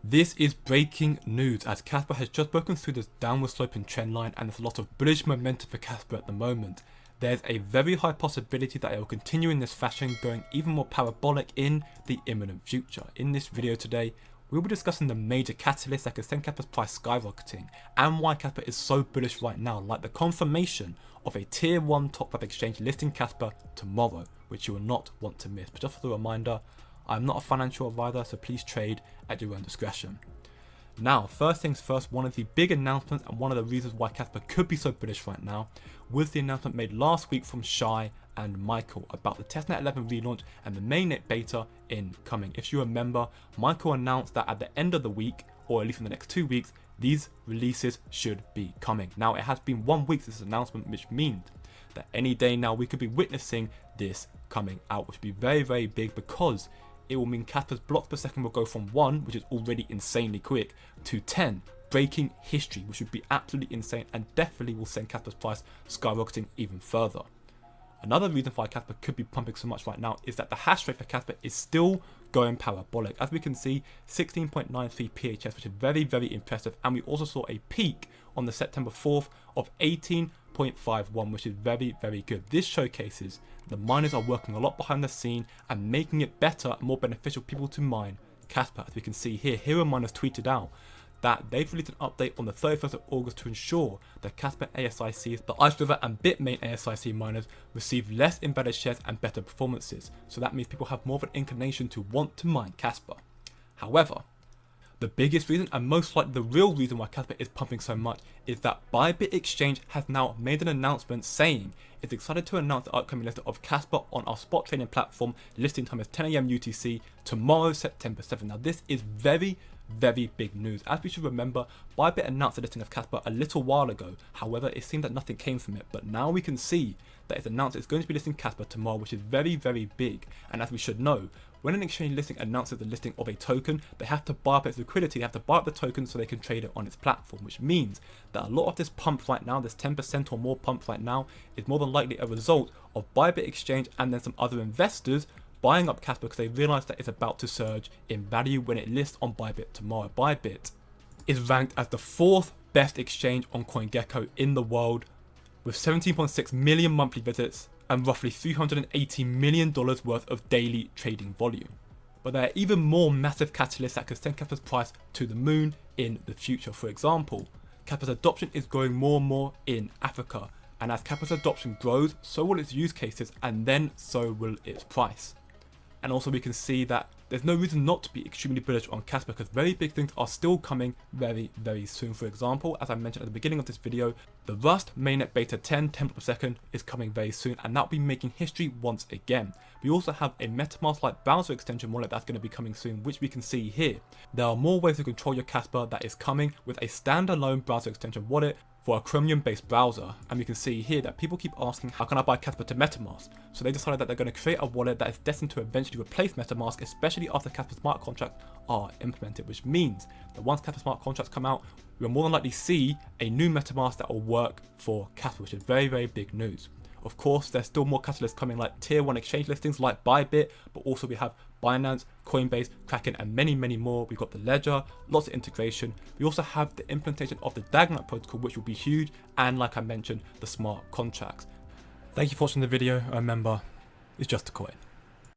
This is breaking news as Kaspa has just broken through this downward sloping trend line and there's a lot of bullish momentum for Kaspa at the moment. There's a very high possibility that it will continue in this fashion, going even more parabolic in the imminent future. In this video today, we'll be discussing the major catalysts that could send Kaspa's price skyrocketing and why Kaspa is so bullish right now, like the confirmation of a tier 1 top 5 exchange listing Kaspa tomorrow, which you will not want to miss. But just as a reminder, I'm not a financial advisor, so please trade at your own discretion. Now, first things first, one of the big announcements and one of the reasons why Kaspa could be so bullish right now was the announcement made last week from Shai and Michael about the testnet 11 relaunch and the mainnet beta incoming. If you remember, Michael announced that at the end of the week, or at least in the next 2 weeks, these releases should be coming. Now, it has been 1 week since this announcement, which means that any day now we could be witnessing this coming out, which would be very, very big because it will mean Kaspa's blocks per second will go from 1, which is already insanely quick, to 10, breaking history, which would be absolutely insane and definitely will send Kaspa's price skyrocketing even further. Another reason why Kaspa could be pumping so much right now is that the hash rate for Kaspa is still going parabolic. As we can see, 16.93 PHS, which is very, very impressive. And we also saw a peak on the September 4th of 18.51, which is very, very good. This showcases the miners are working a lot behind the scene and making it better and more beneficial for people to mine Kaspa. As we can see here, Hero Miners tweeted out that they've released an update on the 31st of August to ensure that Kaspa ASICs, the Ice River and Bitmain ASIC miners receive less invalid shares and better performances. So that means people have more of an inclination to want to mine Kaspa. However, the biggest reason and most likely the real reason why Kaspa is pumping so much is that Bybit Exchange has now made an announcement saying it's excited to announce the upcoming listing of Kaspa on our spot trading platform. Listing time is 10 AM UTC tomorrow, September 7th. Now this is very, very big news. As we should remember, Bybit announced the listing of Kaspa a little while ago. However, it seemed that nothing came from it. But now we can see that it's announced it's going to be listing Kaspa tomorrow, which is very, very big. And as we should know, when an exchange listing announces the listing of a token, they have to buy up its liquidity, they have to buy up the token so they can trade it on its platform, which means that a lot of this pump right now, this 10% or more pump right now, is more than likely a result of Bybit Exchange and then some other investors buying up Kaspa because they realize that it's about to surge in value when it lists on Bybit tomorrow. Bybit is ranked as the 4th best exchange on CoinGecko in the world with 17.6 million monthly visits and roughly $380 million worth of daily trading volume. But there are even more massive catalysts that could send Kaspa's price to the moon in the future. For example, Kaspa's adoption is growing more and more in Africa, and as Kaspa's adoption grows, so will its use cases and then so will its price. And also we can see that there's no reason not to be extremely bullish on Kaspa because very big things are still coming very, very soon. For example, as I mentioned at the beginning of this video, the Rust mainnet beta 10 template per second is coming very soon and that'll be making history once again. We also have a MetaMask-like browser extension wallet that's going to be coming soon, which we can see here. There are more ways to control your Kaspa that is coming with a standalone browser extension wallet for a Chromium-based browser, and we can see here that people keep asking how can I buy Kaspa to MetaMask, so they decided that they're going to create a wallet that is destined to eventually replace MetaMask, especially after Kaspa smart contracts are implemented, which means that once Kaspa smart contracts come out, we will more than likely see a new MetaMask that will work for Kaspa, which is very, very big news. Of course, there's still more catalysts coming like tier 1 exchange listings like Bybit, but also we have Binance, Coinbase, Kraken, and many, many more. We've got the ledger, lots of integration. We also have the implementation of the Dagnut protocol, which will be huge, and like I mentioned, the smart contracts. Thank you for watching the video. Remember, it's just a coin.